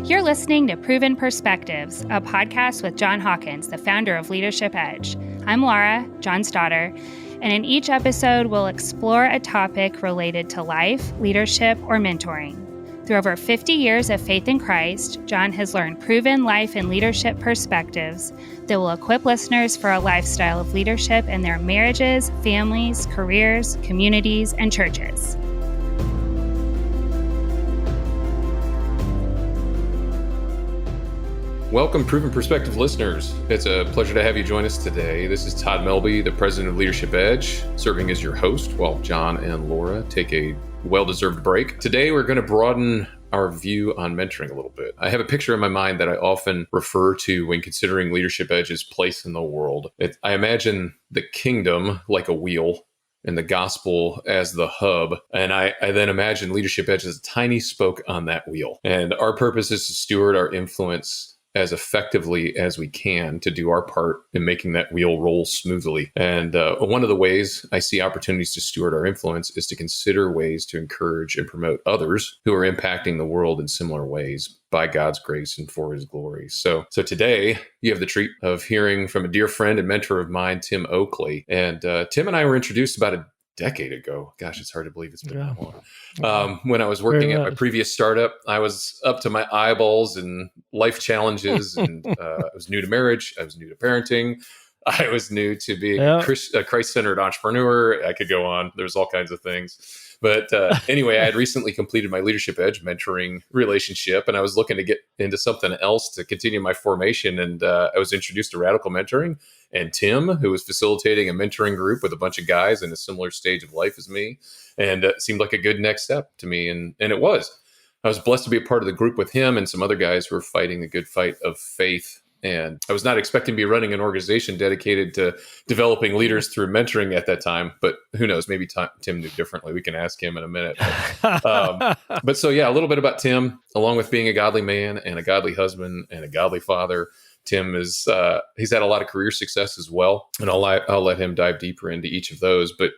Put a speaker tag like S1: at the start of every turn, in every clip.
S1: You're listening to Proven Perspectives, a podcast with John Hawkins, the founder of Leadership Edge. I'm Laura, John's daughter, and in each episode, we'll explore a topic related to life, leadership, or mentoring. Through over 50 years of faith in Christ, John has learned proven life and leadership perspectives that will equip listeners for a lifestyle of leadership in their marriages, families, careers, communities, and churches.
S2: Welcome, Proven Perspective listeners. It's a pleasure to have you join us today. This is Todd Melby, the president of Leadership Edge, serving as your host while John and Laura take a well-deserved break. Today, we're going to broaden our view on mentoring a little bit. I have a picture in my mind that I often refer to when considering Leadership Edge's place in the world. I imagine the kingdom like a wheel and the gospel as the hub. And I then imagine Leadership Edge as a tiny spoke on that wheel. And our purpose is to steward our influence as effectively as we can to do our part in making that wheel roll smoothly. And one of the ways I see opportunities to steward our influence is to consider ways to encourage and promote others who are impacting the world in similar ways by God's grace and for his glory. So today you have the treat of hearing from a dear friend and mentor of mine, Tim Oakley. And Tim and I were introduced about a decade ago. Gosh, it's hard to believe it's been that long. When I was working at my previous startup, I was up to my eyeballs in life challenges, and I was new to marriage. I was new to parenting. I was new to being a Christ-centered entrepreneur. I could go on. There's all kinds of things. But anyway, I had recently completed my Leadership Edge mentoring relationship, and I was looking to get into something else to continue my formation. And I was introduced to radical mentoring. And Tim, who was facilitating a mentoring group with a bunch of guys in a similar stage of life as me, and it seemed like a good next step to me. And it was. I was blessed to be a part of the group with him and some other guys who were fighting the good fight of faith. And I was not expecting to be running an organization dedicated to developing leaders through mentoring at that time. But who knows? Maybe Tim knew differently. We can ask him in a minute. But so, yeah, a little bit about Tim. Along with being a godly man and a godly husband and a godly father, Tim is he's had a lot of career success as well, and I'll let him dive deeper into each of those. But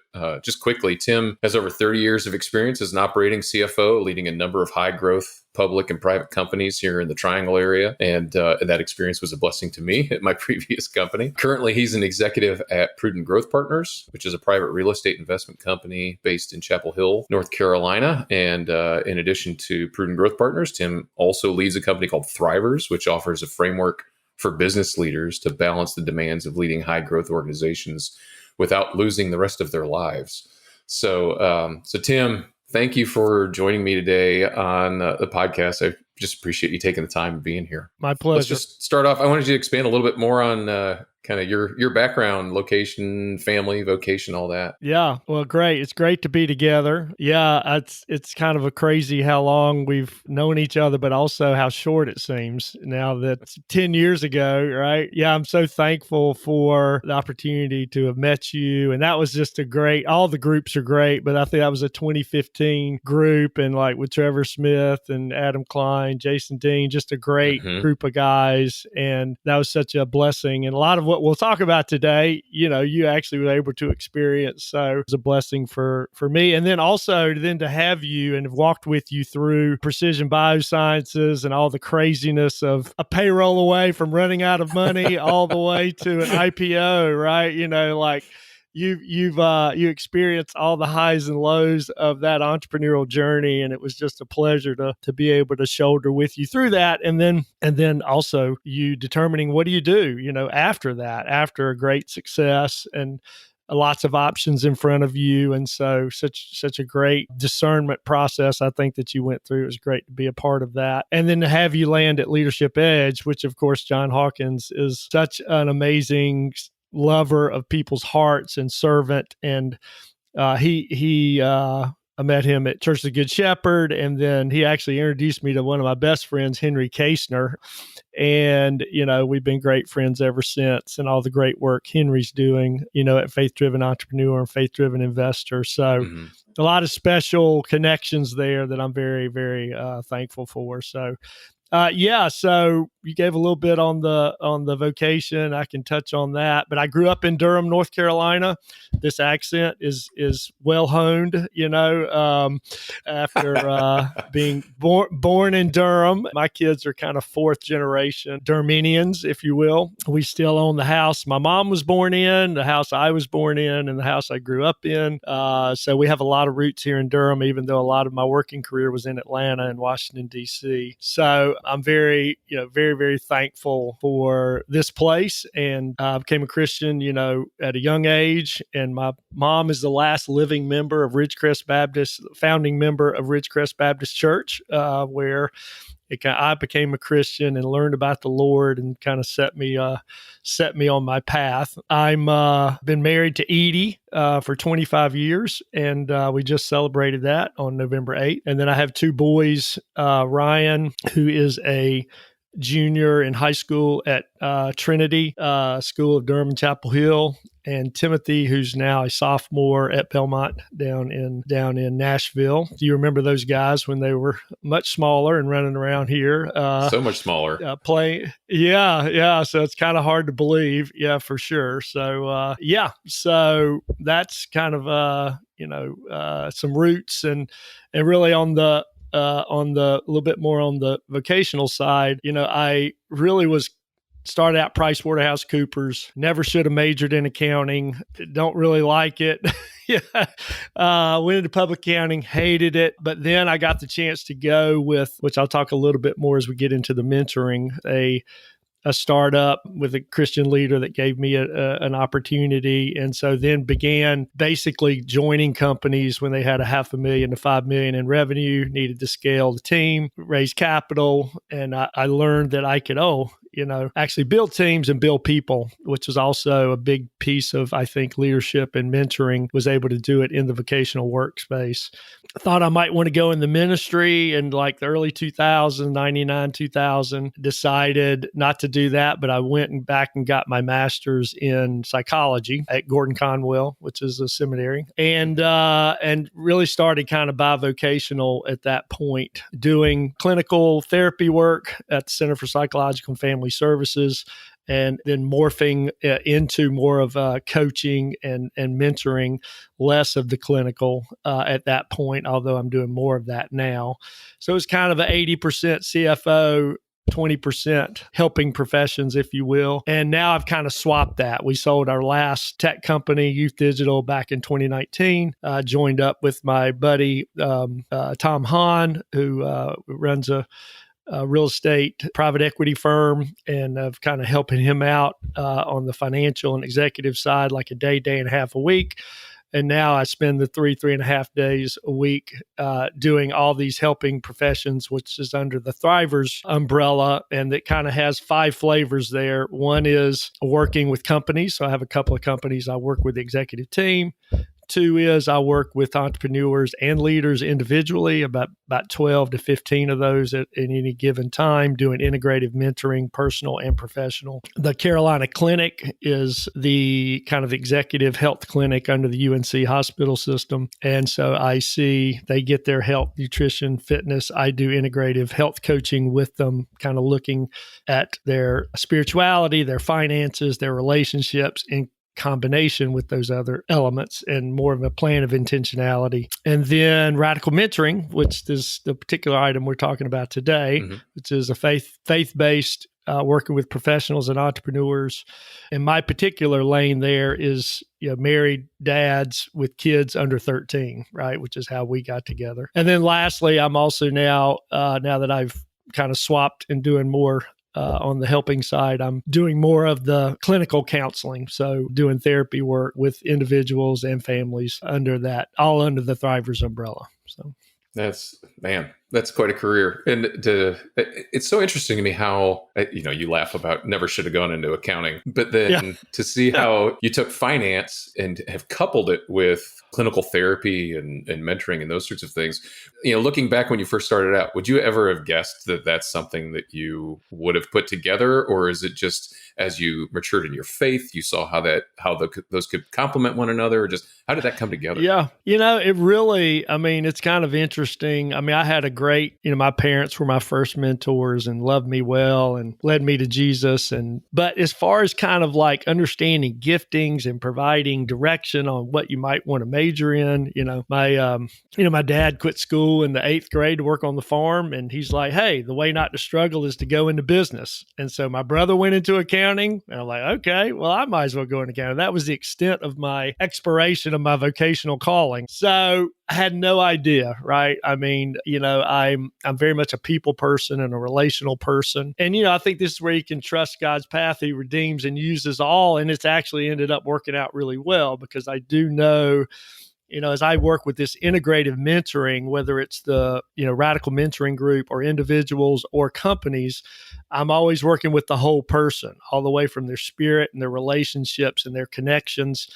S2: just quickly, Tim has over 30 years of experience as an operating CFO, leading a number of high growth public and private companies here in the Triangle area, and that experience was a blessing to me at my previous company. Currently, he's an executive at Prudent Growth Partners, which is a private real estate investment company based in Chapel Hill, North Carolina. And in addition to Prudent Growth Partners, Tim also leads a company called Thrivers, which offers a framework for business leaders to balance the demands of leading high growth organizations without losing the rest of their lives. So Tim, thank you for joining me today on the podcast. I just appreciate you taking the time and being here.
S3: My pleasure.
S2: Let's just start off. I wanted you to expand a little bit more on kind of your background, location, family, vocation, all that.
S3: Yeah. Well, great. It's great to be together. Yeah. It's kind of a crazy how long we've known each other, but also how short it seems now that it's 10 years ago, right? Yeah. I'm so thankful for the opportunity to have met you. And that was just all the groups are great, but I think that was a 2015 group, and like with Trevor Smith and Adam Klein, Jason Dean, just a great group of guys. And that was such a blessing. And a lot of what we'll talk about today, you actually were able to experience. So it was a blessing for me. And then also to have you and have walked with you through precision biosciences and all the craziness of a payroll away from running out of money all the way to an IPO, right? You experienced all the highs and lows of that entrepreneurial journey, and it was just a pleasure to be able to shoulder with you through that. And then also you determining what do you do, after that, after a great success and lots of options in front of you. And so such a great discernment process, I think, that you went through. It was great to be a part of that. And then to have you land at Leadership Edge, which of course, John Hawkins is such an amazing lover of people's hearts and servant. And I met him at Church of the Good Shepherd, and then he actually introduced me to one of my best friends, Henry Kasner. And, we've been great friends ever since, and all the great work Henry's doing, at Faith Driven Entrepreneur and Faith Driven Investor. So a lot of special connections there that I'm very, very thankful for. So you gave a little bit on the vocation. I can touch on that. But I grew up in Durham, North Carolina. This accent is well honed, after being born in Durham. My kids are kind of fourth generation Durhamians, if you will. We still own the house my mom was born in, the house I was born in, and the house I grew up in. So we have a lot of roots here in Durham, even though a lot of my working career was in Atlanta and Washington, D.C. So I'm very, very, very thankful for this place. And I became a Christian, at a young age. And my mom is the last living member of Ridgecrest Baptist, founding member of Ridgecrest Baptist Church, where I became a Christian and learned about the Lord and kind of set me on my path. I'm been married to Edie for 25 years, and we just celebrated that on November 8th. And then I have two boys, Ryan, who is a junior in high school at Trinity School of Durham and Chapel Hill, and Timothy, who's now a sophomore at Belmont down in Nashville. Do you remember those guys when they were much smaller and running around here?
S2: So much smaller.
S3: Playing. Yeah. So it's kind of hard to believe. Yeah, for sure. So, So that's kind of, some roots and really on the little bit more on the vocational side, I really started out PricewaterhouseCoopers, never should have majored in accounting, don't really like it. Went into public accounting, hated it. But then I got the chance to go with, which I'll talk a little bit more as we get into the mentoring, a startup with a Christian leader that gave me an opportunity. And so then began basically joining companies when they had $500,000 to $5 million in revenue, needed to scale the team, raise capital. And I learned that I could, actually build teams and build people, which is also a big piece of, I think, leadership and mentoring, was able to do it in the vocational workspace. I thought I might want to go in the ministry in like the early 2000s, 99, 2000, decided not to do that, but I went back and got my master's in psychology at Gordon Conwell, which is a seminary, and really started kind of bivocational at that point, doing clinical therapy work at the Center for Psychological and Family Services, and then morphing into more of coaching and mentoring, less of the clinical at that point, although I'm doing more of that now. So it's kind of an 80% CFO, 20% helping professions, if you will. And now I've kind of swapped that. We sold our last tech company, Youth Digital, back in 2019. Joined up with my buddy, Tom Hahn, who runs a real estate private equity firm, and of kind of helping him out on the financial and executive side, like a day and a half a week. And now I spend the 3.5 days a week doing all these helping professions, which is under the Thrivers umbrella. And it kind of has 5 flavors there. One is working with companies. So I have a couple of companies I work with the executive team. 2 is I work with entrepreneurs and leaders individually, about 12 to 15 of those at any given time, doing integrative mentoring, personal and professional. The Carolina Clinic is the kind of executive health clinic under the UNC hospital system. And so I see they get their health, nutrition, fitness. I do integrative health coaching with them, kind of looking at their spirituality, their finances, their relationships, in combination with those other elements, and more of a plan of intentionality. And then radical mentoring, which is the particular item we're talking about today, which is a faith-based working with professionals and entrepreneurs. And my particular lane there is married dads with kids under 13, right? Which is how we got together. And then lastly, I'm also now that I've kind of swapped and doing more on the helping side, I'm doing more of the clinical counseling. So doing therapy work with individuals and families all under the Thrivers umbrella. So
S2: that's quite a career. And it's so interesting to me how, you laugh about never should have gone into accounting, but then to see how you took finance and have coupled it with clinical therapy and mentoring and those sorts of things. Looking back when you first started out, would you ever have guessed that that's something that you would have put together? Or is it just as you matured in your faith, you saw how those could complement one another? Or just how did that come together?
S3: Yeah. It really, it's kind of interesting. interesting. I mean, I had a great, my parents were my first mentors and loved me well and led me to Jesus. But as far as kind of like understanding giftings and providing direction on what you might want to major in, my dad quit school in the 8th grade to work on the farm. And he's like, hey, the way not to struggle is to go into business. And so my brother went into accounting and I'm like, okay, well, I might as well go into accounting. That was the extent of my exploration of my vocational calling. So I had no idea, right? I mean, I'm very much a people person and a relational person. And, I think this is where you can trust God's path. He redeems and uses all. And it's actually ended up working out really well because I do know, as I work with this integrative mentoring, whether it's the, radical mentoring group or individuals or companies, I'm always working with the whole person, all the way from their spirit and their relationships and their connections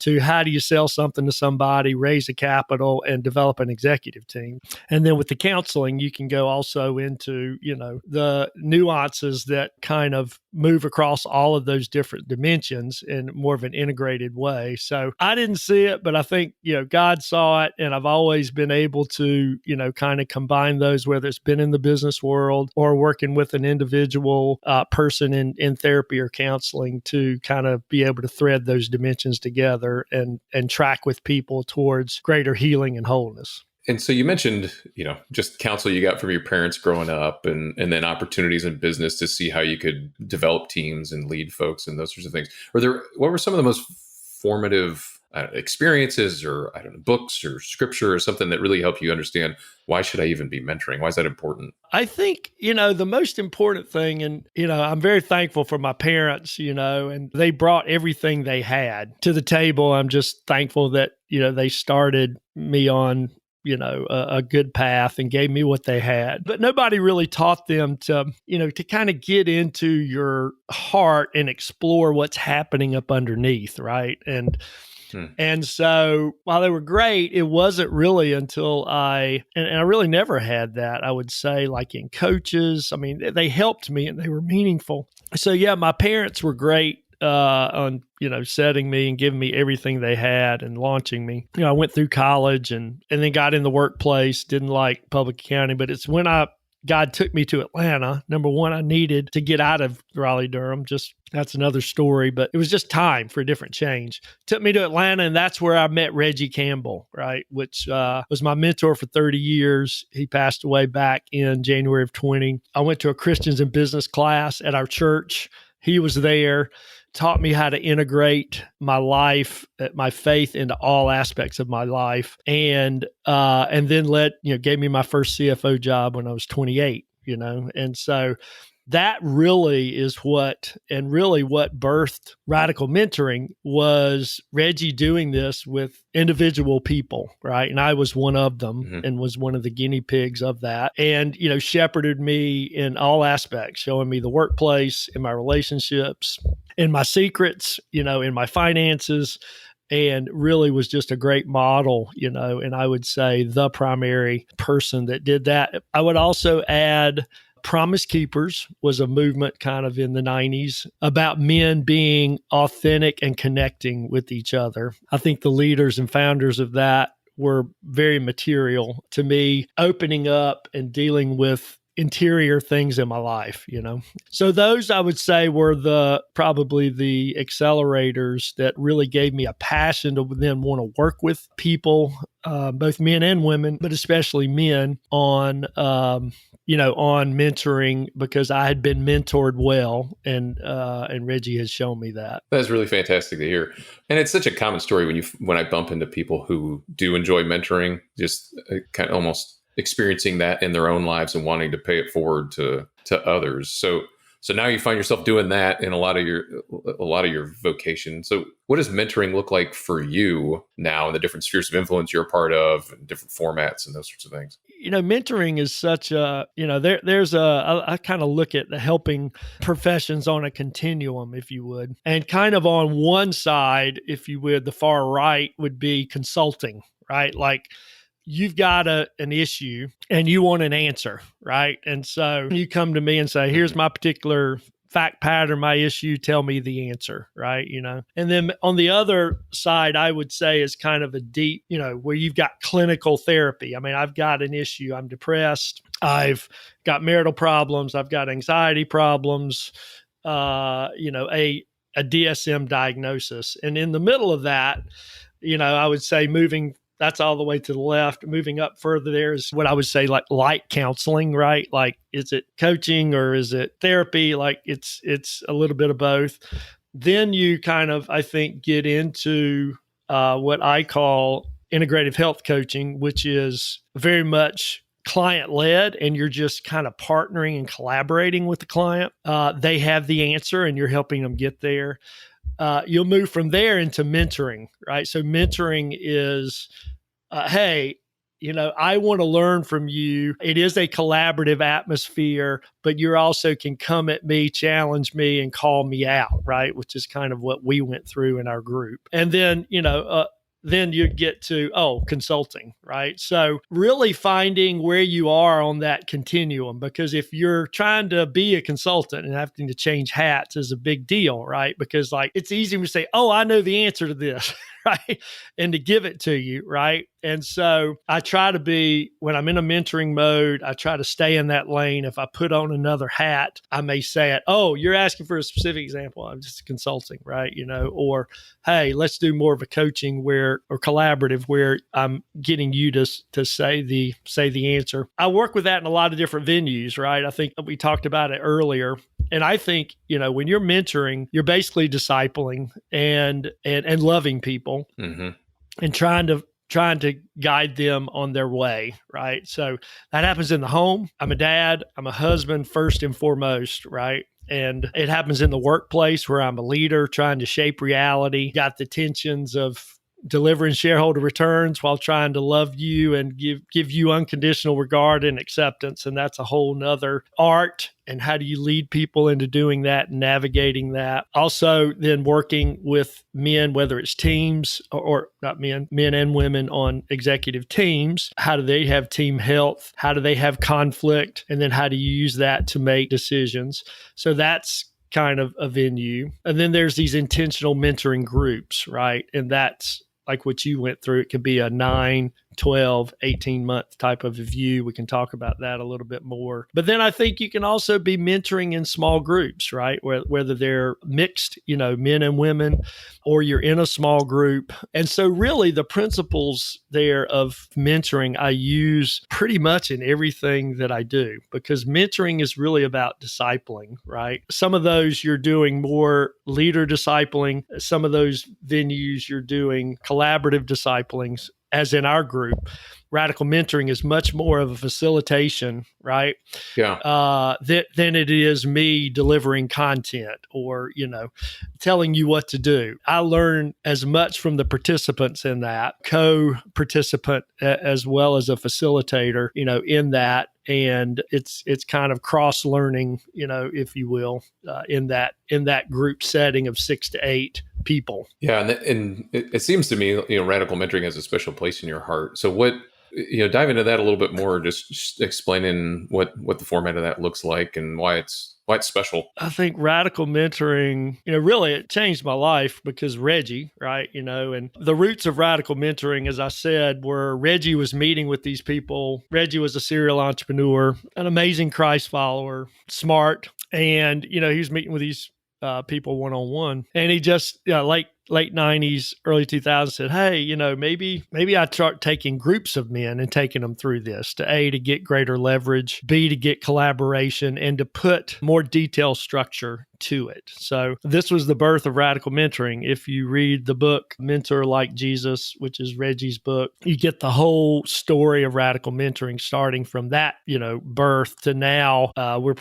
S3: to how do you sell something to somebody, raise a capital, and develop an executive team. And then with the counseling, you can go also into, the nuances that kind of move across all of those different dimensions in more of an integrated way. So I didn't see it, but I think, God saw it. And I've always been able to, kind of combine those, whether it's been in the business world or working with an individual person in therapy or counseling to kind of be able to thread those dimensions together and track with people towards greater healing and wholeness.
S2: And so you mentioned, just counsel you got from your parents growing up and then opportunities in business to see how you could develop teams and lead folks and those sorts of things. What were some of the most formative experiences or, books or scripture or something that really helped you understand why should I even be mentoring? Why is that important?
S3: I think, the most important thing, and, I'm very thankful for my parents, and they brought everything they had to the table. I'm just thankful that, they started me on a good path and gave me what they had. But nobody really taught them to kind of get into your heart and explore what's happening up underneath, right? And so while they were great, it wasn't really until and I really never had that, I would say, like in coaches. I mean, they helped me and they were meaningful. So yeah, my parents were great on, setting me and giving me everything they had and launching me. I went through college and then got in the workplace, didn't like public accounting, but it's when God took me to Atlanta. Number one, I needed to get out of Raleigh-Durham. That's another story, but it was just time for a different change. Took me to Atlanta, and that's where I met Reggie Campbell, right, which was my mentor for 30 years. He passed away back in January of 20. I went to a Christians in Business class at our church. He was there, taught me how to integrate my life, my faith into all aspects of my life. And then gave me my first CFO job when I was 28, and so that really is what birthed radical mentoring was Reggie doing this with individual people, right? And I was one of them and was one of the guinea pigs of that. And, shepherded me in all aspects, showing me the workplace, in my relationships, in my secrets, in my finances, and really was just a great model, and I would say the primary person that did that. I would also add Promise Keepers was a movement kind of in the 90s about men being authentic and connecting with each other. I think the leaders and founders of that were very material to me, opening up and dealing with interior things in my life, So those I would say were probably the accelerators that really gave me a passion to then want to work with people, both men and women, but especially men on mentoring, because I had been mentored well, and Reggie has shown me that.
S2: That's really fantastic to hear. And it's such a common story when I bump into people who do enjoy mentoring, just kind of almost experiencing that in their own lives and wanting to pay it forward to others. So now you find yourself doing that in a lot of your vocation. So what does mentoring look like for you now in the different spheres of influence you're a part of and different formats and those sorts of things?
S3: Mentoring is such a, I kind of look at the helping professions on a continuum, if you would. And kind of on one side, if you would, the far right would be consulting, right? Like, you've got an issue and you want an answer, right? And so you come to me and say, here's my particular fact pattern, my issue, tell me the answer, right? And then on the other side, I would say is kind of a deep, where you've got clinical therapy. I mean, I've got an issue. I'm depressed. I've got marital problems. I've got anxiety problems, a DSM diagnosis. And in the middle of that, I would say that's all the way to the left. Moving up further, there is what I would say like light counseling, right? Like, is it coaching or is it therapy? Like it's a little bit of both. Then you kind of, I think, get into what I call integrative health coaching, which is very much client-led, and you're just kind of partnering and collaborating with the client. They have the answer and you're helping them get there. You'll move from there into mentoring, right? So mentoring is, hey, I want to learn from you. It is a collaborative atmosphere, but you also can come at me, challenge me, and call me out, right? Which is kind of what we went through in our group. And then, then you get to, consulting, right? So really finding where you are on that continuum, because if you're trying to be a consultant and having to change hats is a big deal, right? Because like, it's easy to say, I know the answer to this, right? And to give it to you, right? And so I try to be, when I'm in a mentoring mode, I try to stay in that lane. If I put on another hat, I may say it, you're asking for a specific example. I'm just consulting, right? Or, hey, let's do more of a coaching or collaborative where I'm getting you to say the answer. I work with that in a lot of different venues, right? I think we talked about it earlier. And I think, when you're mentoring, you're basically discipling and loving people and trying to guide them on their way, right? So that happens in the home. I'm a dad. I'm a husband first and foremost, right? And it happens in the workplace where I'm a leader trying to shape reality, got the tensions of delivering shareholder returns while trying to love you and give you unconditional regard and acceptance. And that's a whole nother art. And how do you lead people into doing that and navigating that? Also, then working with men, whether it's teams or not men and women on executive teams. How do they have team health? How do they have conflict? And then how do you use that to make decisions? So that's kind of a venue. And then there's these intentional mentoring groups, right? And that's like what you went through. It could be a 9, 12, 18-month type of a view. We can talk about that a little bit more. But then I think you can also be mentoring in small groups, right? Whether they're mixed, men and women, or you're in a small group. And so really the principles there of mentoring I use pretty much in everything that I do, because mentoring is really about discipling, right? Some of those you're doing more leader discipling. Some of those venues you're doing collaborative disciplings. As in our group, radical mentoring is much more of a facilitation, right?
S2: Yeah.
S3: Than it is me delivering content or, telling you what to do. I learn as much from the participants in that, co-participant as well as a facilitator, in that. And it's kind of cross learning, if you will, in that group setting of 6 to 8 people.
S2: Yeah. And it seems to me, radical mentoring has a special place in your heart. So what, dive into that a little bit more, just explaining what the format of that looks like and why it's special.
S3: I think radical mentoring, really it changed my life because Reggie, right? And the roots of radical mentoring, as I said, were Reggie was meeting with these people. Reggie was a serial entrepreneur, an amazing Christ follower, smart. And, he was meeting with these people one-on-one. And he just, late 90s, early 2000s said, hey, maybe I'd start taking groups of men and taking them through this to get greater leverage, B, to get collaboration, and to put more detailed structure to it. So this was the birth of radical mentoring. If you read the book Mentor Like Jesus, which is Reggie's book, you get the whole story of radical mentoring starting from that, birth to now. We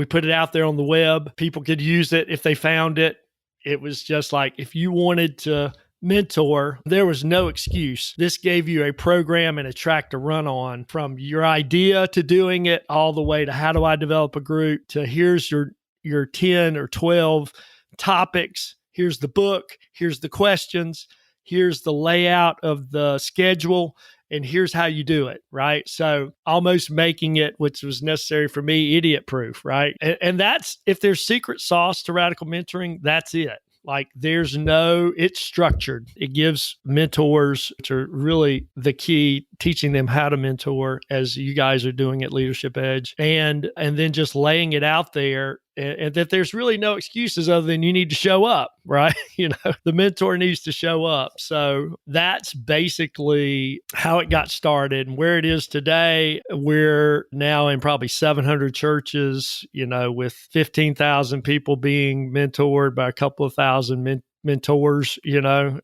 S3: put it out there on the web. People could use it if they found it. It was just like, if you wanted to mentor, there was no excuse. This gave you a program and a track to run on, from your idea to doing it all the way to how do I develop a group to here's your 10 or 12 topics. Here's the book. Here's the questions. Here's the layout of the schedule. and here's how you do it, right? So almost making it, which was necessary for me, idiot proof, right? And that's, if there's secret sauce to radical mentoring, that's it. Like it's structured. It gives mentors, which are really the key, teaching them how to mentor, as you guys are doing at Leadership Edge, and then just laying it out there, and that there's really no excuses other than you need to show up, right? The mentor needs to show up. So that's basically how it got started and where it is today. We're now in probably 700 churches, with 15,000 people being mentored by a couple of thousand mentors,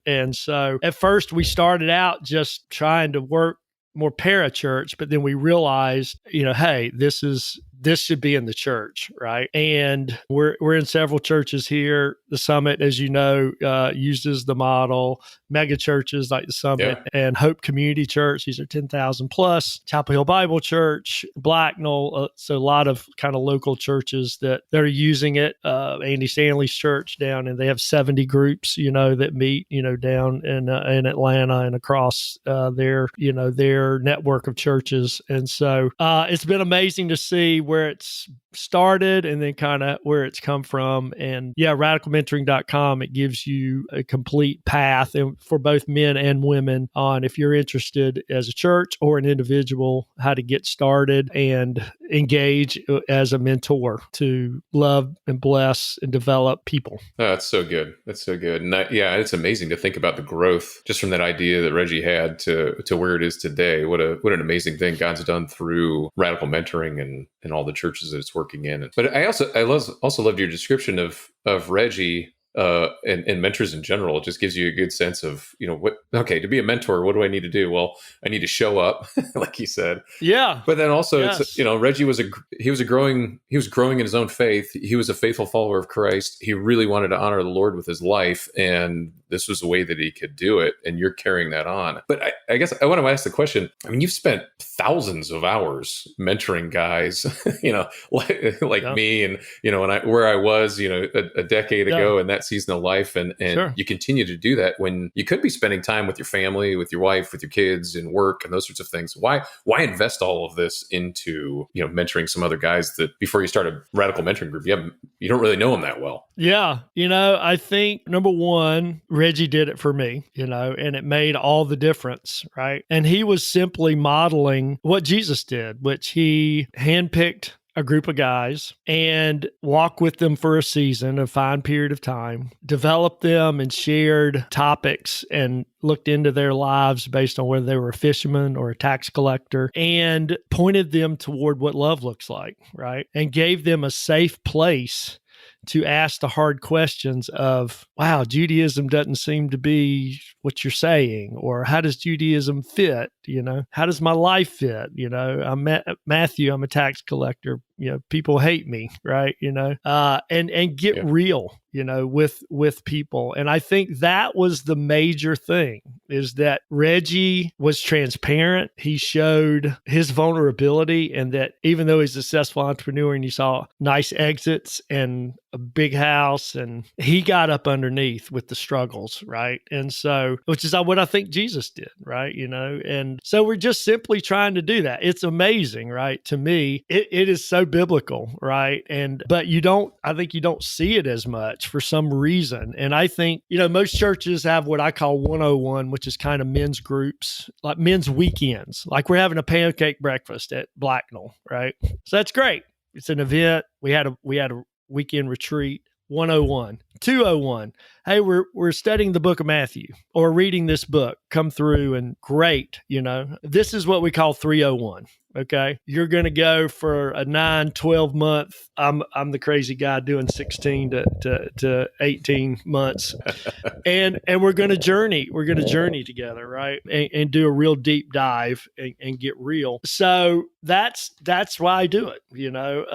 S3: And so at first we started out just trying to work more parachurch, but then we realized, hey, this should be in the church, right? And we're in several churches here. The Summit, as you know, uses the model. Mega churches like the Summit and Hope Community Church, these are 10,000 plus. Chapel Hill Bible Church, Blacknell, so a lot of kind of local churches that are using it. Andy Stanley's church down, and they have 70 groups, that meet, down in Atlanta and across their network of churches. And so it's been amazing to see where it's started and then kind of where it's come from. And radicalmentoring.com, it gives you a complete path, and for both men and women, on, if you're interested as a church or an individual, how to get started and engage as a mentor to love and bless and develop people.
S2: Oh, that's so good. That's so good. And it's amazing to think about the growth just from that idea that Reggie had to where it is today. What an amazing thing God's done through radical mentoring and all the churches that it's working in. But I also loved your description of Reggie and mentors in general. It just gives you a good sense of, to be a mentor, what do I need to do? Well, I need to show up, like you said.
S3: Yeah.
S2: But then also, it's, Reggie was growing in his own faith. He was a faithful follower of Christ. He really wanted to honor the Lord with his life. And this was a way that he could do it. And you're carrying that on. But I guess I want to ask the question. I mean, you've spent thousands of hours mentoring guys, like me, and, where I was, a decade ago in that season of life. And sure. You continue to do that when you could be spending time with your family, with your wife, with your kids, and work and those sorts of things. Why invest all of this into, mentoring some other guys that before you start a radical mentoring group, you don't really know them that well?
S3: Yeah. I think number one, Reggie did it for me, and it made all the difference, right? And he was simply modeling what Jesus did, which he handpicked a group of guys and walked with them for a season, a fine period of time, developed them and shared topics and looked into their lives based on whether they were a fisherman or a tax collector, and pointed them toward what love looks like, right? And gave them a safe place to ask the hard questions of, wow, Judaism doesn't seem to be what you're saying, or how does Judaism fit? How does my life fit? I'm Matthew, I'm a tax collector. People hate me, right? And get real, with people. And I think that was the major thing, is that Reggie was transparent. He showed his vulnerability, and that even though he's a successful entrepreneur and you saw nice exits and a big house, and he got up underneath with the struggles, right? And so, which is what I think Jesus did, right? And so we're just simply trying to do that. It's amazing, right? To me, it is so biblical, right? But I think you don't see it as much for some reason. And I think, most churches have what I call 101, which is kind of men's groups, like men's weekends. Like we're having a pancake breakfast at Blacknell, right? So that's great. It's an event. We had a weekend retreat. 101. 201. Hey, we're studying the book of Matthew or reading this book. Come through and great. This is what we call 301. Okay. You're going to go for a 9-12 month. I'm the crazy guy doing 16 to 18 months. and we're going to journey. We're going to journey together. Right. And do a real deep dive and get real. So that's why I do it.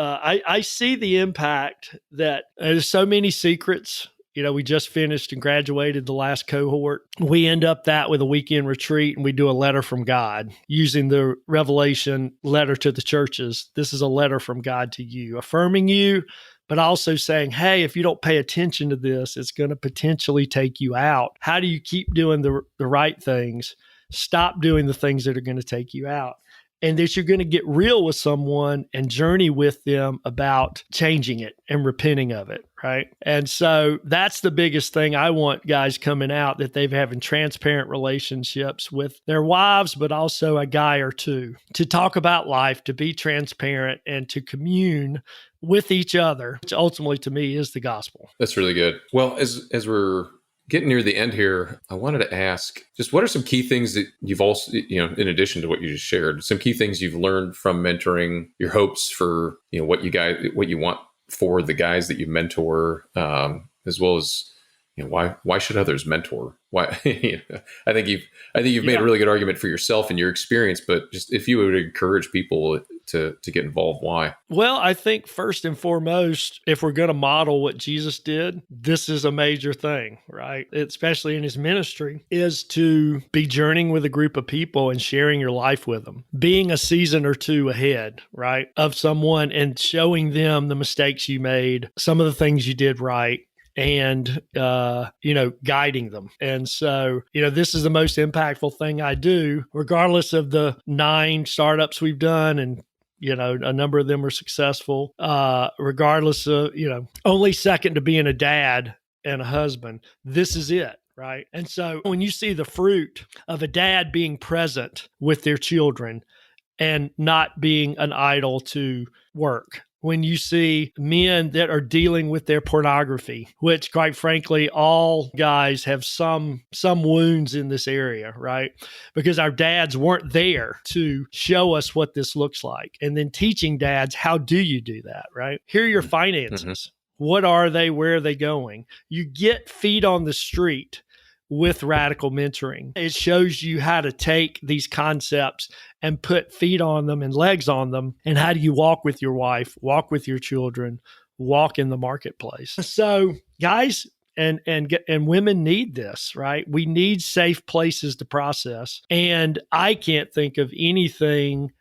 S3: I see the impact that there's so many secrets. We just finished and graduated the last cohort. We end up that with a weekend retreat, and we do a letter from God using the Revelation letter to the churches. This is a letter from God to you, affirming you, but also saying, hey, if you don't pay attention to this, it's going to potentially take you out. How do you keep doing the right things stop doing the things that are going to take you out. And that you're going to get real with someone and journey with them about changing it and repenting of it, right? And so that's the biggest thing I want guys coming out, that they've having transparent relationships with their wives, but also a guy or two, to talk about life, to be transparent, and to commune with each other, which ultimately to me is the gospel.
S2: That's really good. Well, as we're getting near the end here, I wanted to ask, just what are some key things that you've also, in addition to what you just shared, some key things you've learned from mentoring, your hopes for, what you want for the guys that you mentor, as well as, why should others mentor? Why? I think you've made a really good argument for yourself and your experience, but just if you would encourage people to get involved, why?
S3: Well, I think first and foremost, if we're going to model what Jesus did, this is a major thing, right? Especially in his ministry, is to be journeying with a group of people and sharing your life with them, being a season or two ahead, right, of someone and showing them the mistakes you made, some of the things you did right, and, guiding them. And so, this is the most impactful thing I do, regardless of the 9 startups we've done. And, a number of them are successful, regardless of, only second to being a dad and a husband. This is it. Right. And so when you see the fruit of a dad being present with their children and not being an idol to work, when you see men that are dealing with their pornography, which quite frankly, all guys have some wounds in this area, right? Because our dads weren't there to show us what this looks like. And then teaching dads, how do you do that, right? Here are your finances. Mm-hmm. What are they? Where are they going? You get feet on the street with radical mentoring. It shows you how to take these concepts and put feet on them and legs on them. And how do you walk with your wife, walk with your children, walk in the marketplace? So guys and women need this, right? We need safe places to process. And I can't think of anything,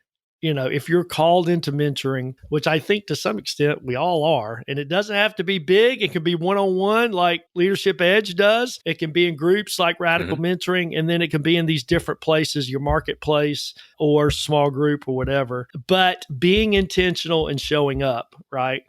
S3: if you're called into mentoring, which I think to some extent we all are, and it doesn't have to be big. It can be one-on-one like Leadership Edge does. It can be in groups like Radical Mentoring, and then it can be in these different places, your marketplace or small group or whatever. But being intentional and showing up, right?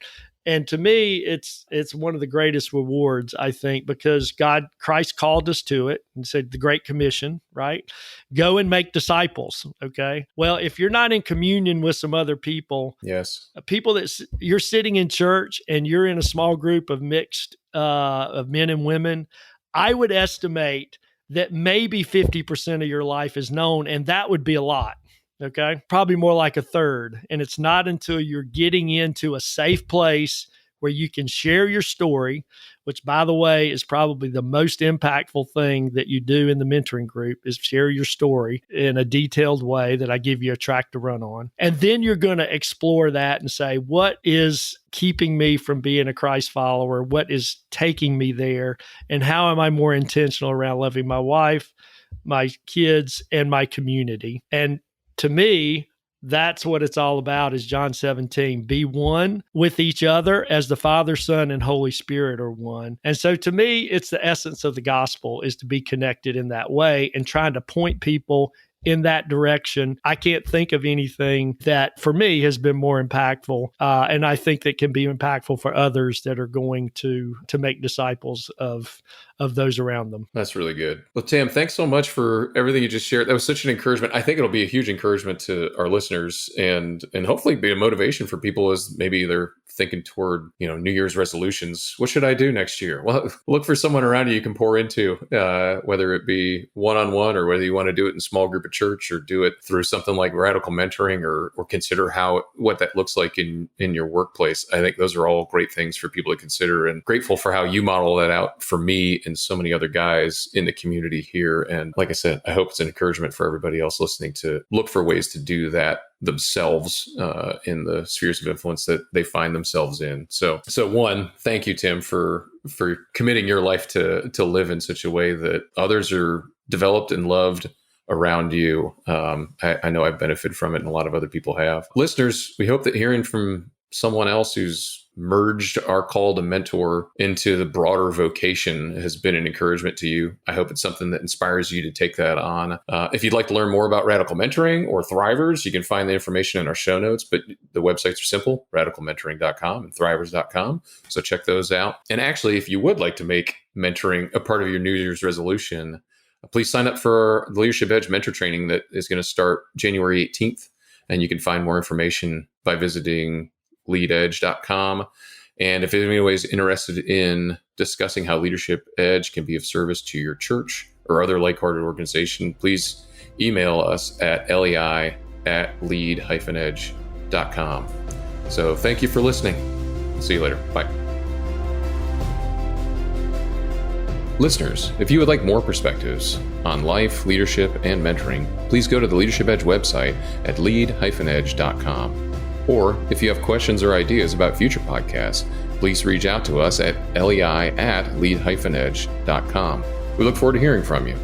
S3: And to me, it's one of the greatest rewards, I think, because Christ called us to it and said the Great Commission, right? Go and make disciples. Okay. Well, if you're not in communion with some other people,
S2: yes,
S3: people that you're sitting in church and you're in a small group of mixed of men and women, I would estimate that maybe 50% of your life is known, and that would be a lot. Okay. Probably more like a third. And it's not until you're getting into a safe place where you can share your story, which by the way, is probably the most impactful thing that you do in the mentoring group, is share your story in a detailed way that I give you a track to run on. And then you're going to explore that and say, what is keeping me from being a Christ follower? What is taking me there? And how am I more intentional around loving my wife, my kids, and my community? And to me, that's what it's all about, is John 17. Be one with each other as the Father, Son, and Holy Spirit are one. And so to me, it's the essence of the gospel, is to be connected in that way and trying to point people in that direction. I can't think of anything that for me has been more impactful. And I think that can be impactful for others that are going to make disciples of those around them.
S2: That's really good. Well, Tim, thanks so much for everything you just shared. That was such an encouragement. I think it'll be a huge encouragement to our listeners and hopefully be a motivation for people as maybe they're thinking toward, New Year's resolutions. What should I do next year? Well, look for someone around you can pour into, whether it be one-on-one or whether you want to do it in a small group at church or do it through something like Radical Mentoring or consider what that looks like in your workplace. I think those are all great things for people to consider, and grateful for how you model that out for me and so many other guys in the community here. And like I said, I hope it's an encouragement for everybody else listening to look for ways to do that themselves in the spheres of influence that they find themselves in. So one, thank you, Tim, for committing your life to live in such a way that others are developed and loved around you. I know I've benefited from it, and a lot of other people have. Listeners, we hope that hearing from someone else who's merged our call to mentor into the broader vocation has been an encouragement to you. I hope it's something that inspires you to take that on. If you'd like to learn more about radical mentoring or Thrivers, you can find the information in our show notes, but the websites are simple, radicalmentoring.com and thrivers.com. So check those out. And actually, if you would like to make mentoring a part of your New Year's resolution, please sign up for the Leadership Edge mentor training that is going to start January 18th. And you can find more information by visiting leadedge.com. And if anyone is interested in discussing how Leadership Edge can be of service to your church or other like-hearted organization, please email us at lei@lead-edge.com. So thank you for listening. See you later. Bye. Listeners, if you would like more perspectives on life, leadership, and mentoring, please go to the Leadership Edge website at lead-edge.com. Or if you have questions or ideas about future podcasts, please reach out to us at lei@lead-edge.com. We look forward to hearing from you.